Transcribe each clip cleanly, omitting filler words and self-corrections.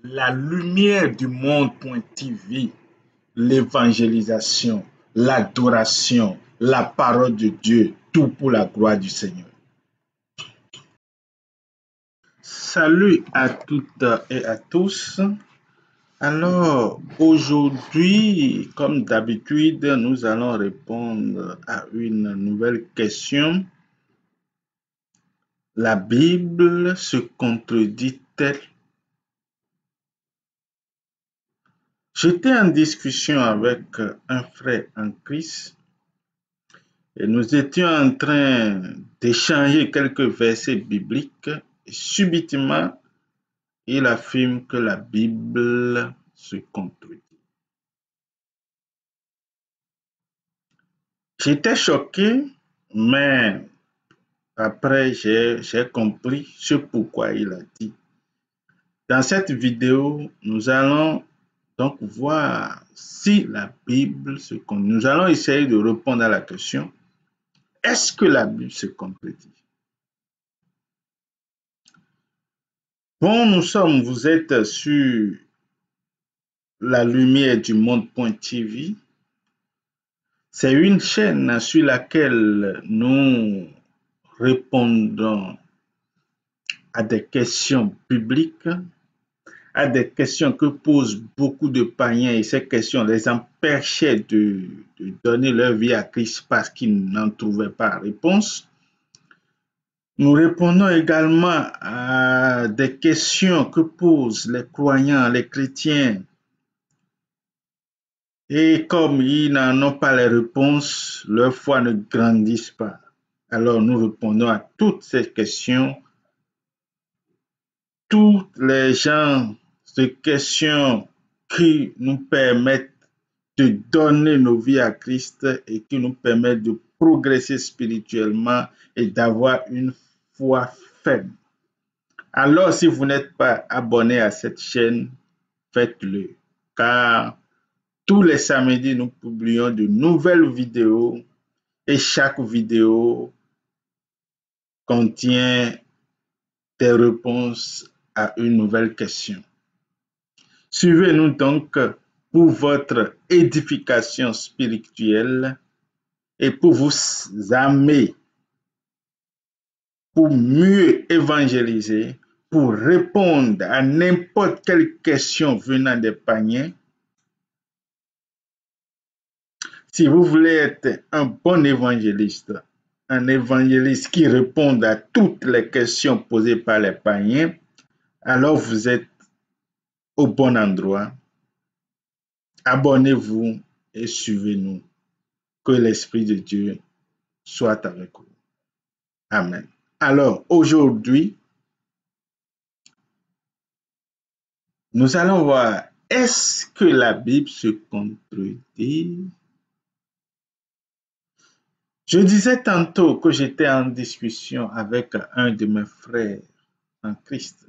La lumière du monde.tv, l'évangélisation, l'adoration, la parole de Dieu, tout pour la gloire du Seigneur. Salut à toutes et à tous. Alors, aujourd'hui, comme d'habitude, nous allons répondre à une nouvelle question. La Bible se contredit-elle? J'étais en discussion avec un frère en Christ et nous étions en train d'échanger quelques versets bibliques et subitement, il affirme que la Bible se contredit. J'étais choqué, mais après j'ai compris ce pourquoi il a dit. Dans cette vidéo, nous allons donc voir si la Bible se contredit. Nous allons essayer de répondre à la question: est-ce que la Bible se contredit? Bon, vous êtes sur la lumière du monde.tv. C'est une chaîne sur laquelle nous répondons à des questions bibliques, à des questions que posent beaucoup de païens, et ces questions les empêchaient de donner leur vie à Christ parce qu'ils n'en trouvaient pas réponse. Nous répondons également à des questions que posent les croyants, les chrétiens. Et comme ils n'en ont pas les réponses, leur foi ne grandit pas. Alors nous répondons à toutes ces questions. Toutes les genres de questions qui nous permettent de donner nos vies à Christ et qui nous permettent de progresser spirituellement et d'avoir une foi ferme. Alors, si vous n'êtes pas abonné à cette chaîne, faites-le, car tous les samedis, nous publions de nouvelles vidéos et chaque vidéo contient des réponses à une nouvelle question. Suivez-nous donc pour votre édification spirituelle et pour vous amener, pour mieux évangéliser, pour répondre à n'importe quelle question venant des païens. Si vous voulez être un bon évangéliste, un évangéliste qui répond à toutes les questions posées par les païens, alors vous êtes au bon endroit. Abonnez-vous et suivez-nous. Que l'Esprit de Dieu soit avec vous. Amen. Alors, aujourd'hui, nous allons voir, est-ce que la Bible se contredit? Je disais tantôt que j'étais en discussion avec un de mes frères en Christ.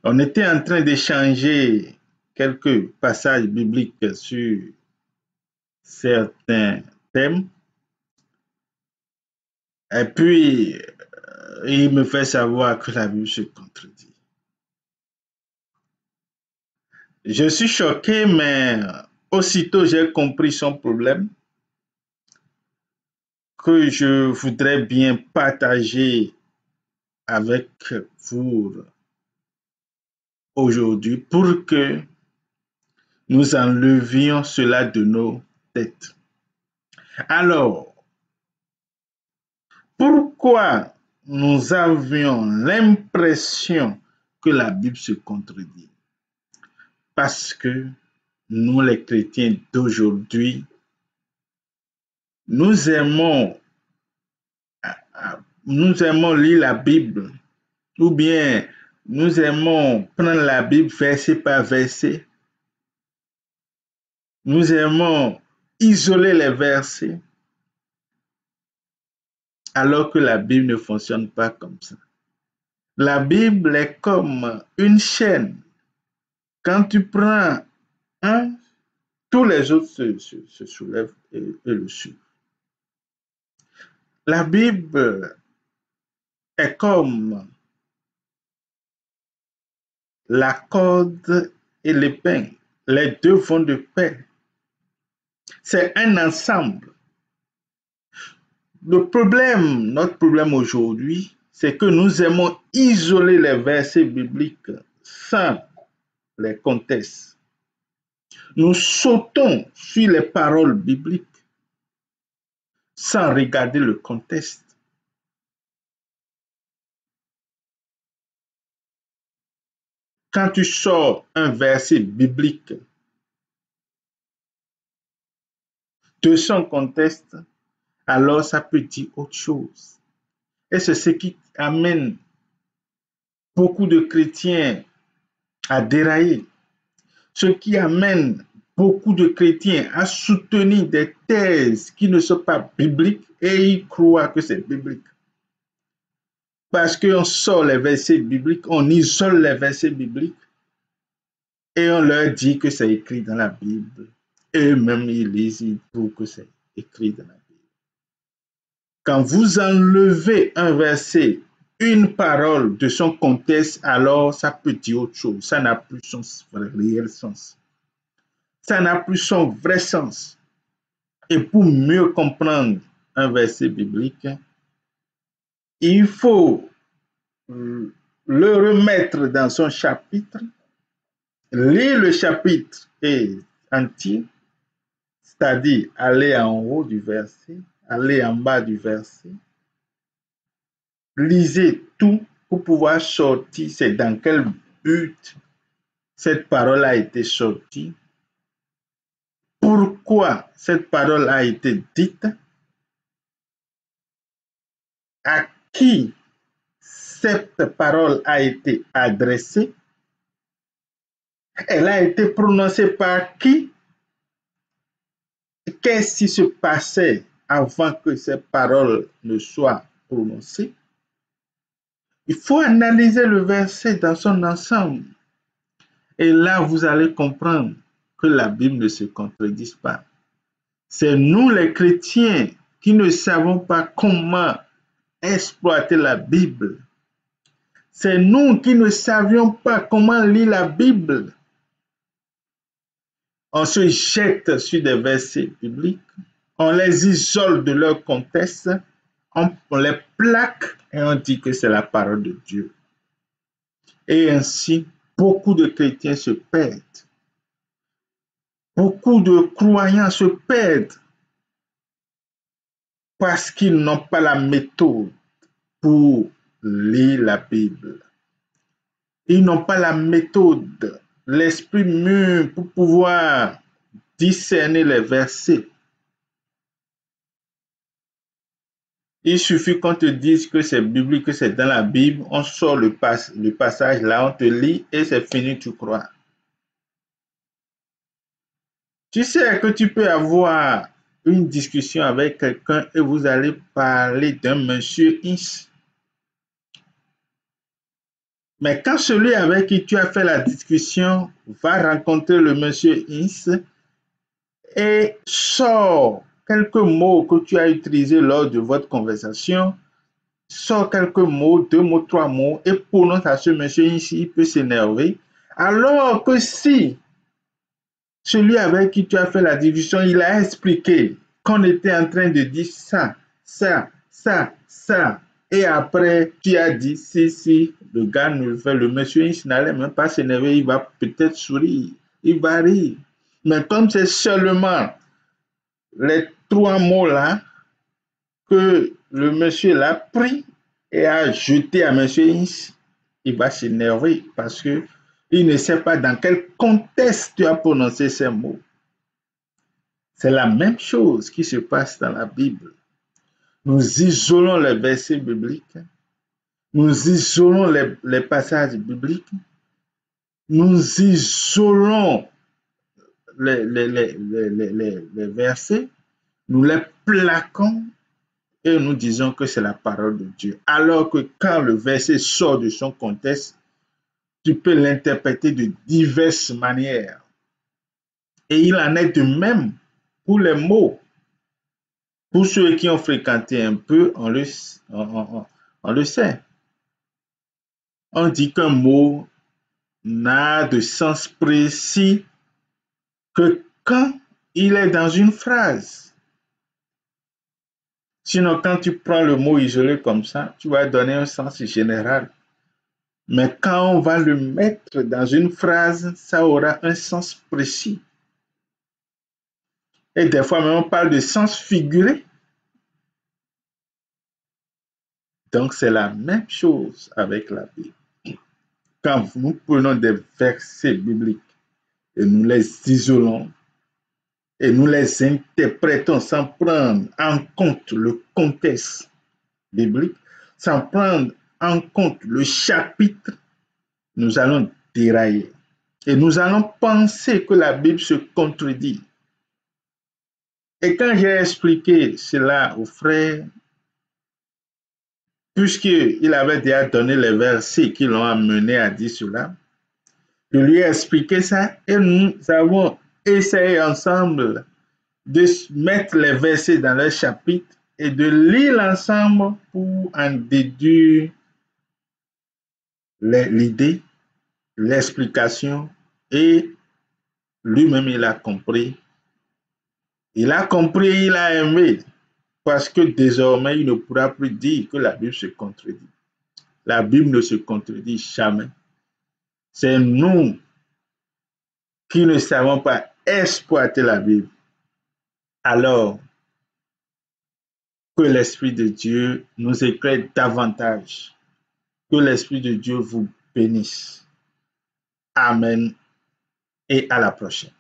On était en train d'échanger quelques passages bibliques sur certains thèmes. Et puis, il me fait savoir que la Bible se contredit. Je suis choqué, mais aussitôt j'ai compris son problème que je voudrais bien partager avec vous aujourd'hui pour que nous enlevions cela de nos têtes. Alors, pourquoi nous avions l'impression que la Bible se contredit? Parce que nous, les chrétiens d'aujourd'hui, nous aimons lire la Bible, ou bien nous aimons prendre la Bible verset par verset. Nous aimons isoler les versets, alors que la Bible ne fonctionne pas comme ça. La Bible est comme une chaîne. Quand tu prends un, tous les autres se soulèvent et le suivent. La Bible est comme la corde et l'épingle. Les deux vont de pair. C'est un ensemble. Notre problème aujourd'hui, c'est que nous aimons isoler les versets bibliques sans les contextes. Nous sautons sur les paroles bibliques sans regarder le contexte. Quand tu sors un verset biblique de son contexte, alors ça peut dire autre chose. Et c'est ce qui amène beaucoup de chrétiens à dérailler. Ce qui amène beaucoup de chrétiens à soutenir des thèses qui ne sont pas bibliques et ils croient que c'est biblique. Parce qu'on sort les versets bibliques, on isole les versets bibliques et on leur dit que c'est écrit dans la Bible. Eux-mêmes, ils lisent, ils trouvent que c'est écrit dans la Bible. Quand vous enlevez un verset, une parole de son contexte, alors ça peut dire autre chose. Ça n'a plus son réel sens. Ça n'a plus son vrai sens. Et pour mieux comprendre un verset biblique, il faut le remettre dans son chapitre, lire le chapitre entier, c'est-à-dire aller en haut du verset, aller en bas du verset, lisez tout pour pouvoir sortir, c'est dans quel but cette parole a été sortie, pourquoi cette parole a été dite, à qui cette parole a été adressée, elle a été prononcée par qui, qu'est-ce qui se passait avant que cette parole ne soit prononcée. Il faut analyser le verset dans son ensemble. Et là, vous allez comprendre que la Bible ne se contredit pas. C'est nous les chrétiens qui ne savons pas comment exploiter la Bible. C'est nous qui ne savions pas comment lire la Bible. On se jette sur des versets bibliques, on les isole de leur contexte, on les plaque et on dit que c'est la parole de Dieu. Et ainsi, beaucoup de chrétiens se perdent. Beaucoup de croyants se perdent parce qu'ils n'ont pas la méthode pour lire la Bible. Ils n'ont pas la méthode, l'esprit mûr pour pouvoir discerner les versets. Il suffit qu'on te dise que c'est biblique, que c'est dans la Bible, on sort le passage là, on te lit et c'est fini, tu crois. Tu sais que tu peux avoir une discussion avec quelqu'un et vous allez parler d'un monsieur X. Mais quand celui avec qui tu as fait la discussion va rencontrer le monsieur X et sort quelques mots que tu as utilisés lors de votre conversation, sort quelques mots, 2 mots, 3 mots, et prononce à ce monsieur ici, il peut s'énerver. Alors que si celui avec qui tu as fait la discussion, il a expliqué qu'on était en train de dire ça, et après tu as dit si, le gars ne le fait, le monsieur il n'allait même pas s'énerver, il va peut-être sourire, il va rire. Mais comme c'est seulement les 3 mots là que le monsieur l'a pris et a jeté à monsieur X, il va s'énerver parce que il ne sait pas dans quel contexte tu as prononcé ces mots. C'est la même chose qui se passe dans la Bible. Nous isolons les versets bibliques, nous isolons les passages bibliques, nous isolons les versets, nous les plaquons et nous disons que c'est la parole de Dieu. Alors que quand le verset sort de son contexte, tu peux l'interpréter de diverses manières. Et il en est de même pour les mots. Pour ceux qui ont fréquenté un peu, on le sait. On dit qu'un mot n'a de sens précis que quand il est dans une phrase. Sinon, quand tu prends le mot isolé comme ça, tu vas donner un sens général. Mais quand on va le mettre dans une phrase, ça aura un sens précis. Et des fois, même, on parle de sens figuré. Donc, c'est la même chose avec la Bible. Quand nous prenons des versets bibliques et nous les isolons et nous les interprétons sans prendre en compte le contexte biblique, sans prendre en compte le chapitre, nous allons dérailler. Et nous allons penser que la Bible se contredit. Et quand j'ai expliqué cela aux frères, puisqu'il avait déjà donné les versets qui l'ont amené à dire cela, je lui ai expliqué ça et nous avons essayé ensemble de mettre les versets dans leur chapitre et de lire ensemble pour en déduire l'idée, l'explication et lui-même il a compris. Il a compris, il a aimé parce que désormais il ne pourra plus dire que la Bible se contredit. La Bible ne se contredit jamais. C'est nous qui ne savons pas exploiter la Bible. Alors que l'Esprit de Dieu nous éclaire davantage. Que l'Esprit de Dieu vous bénisse. Amen et à la prochaine.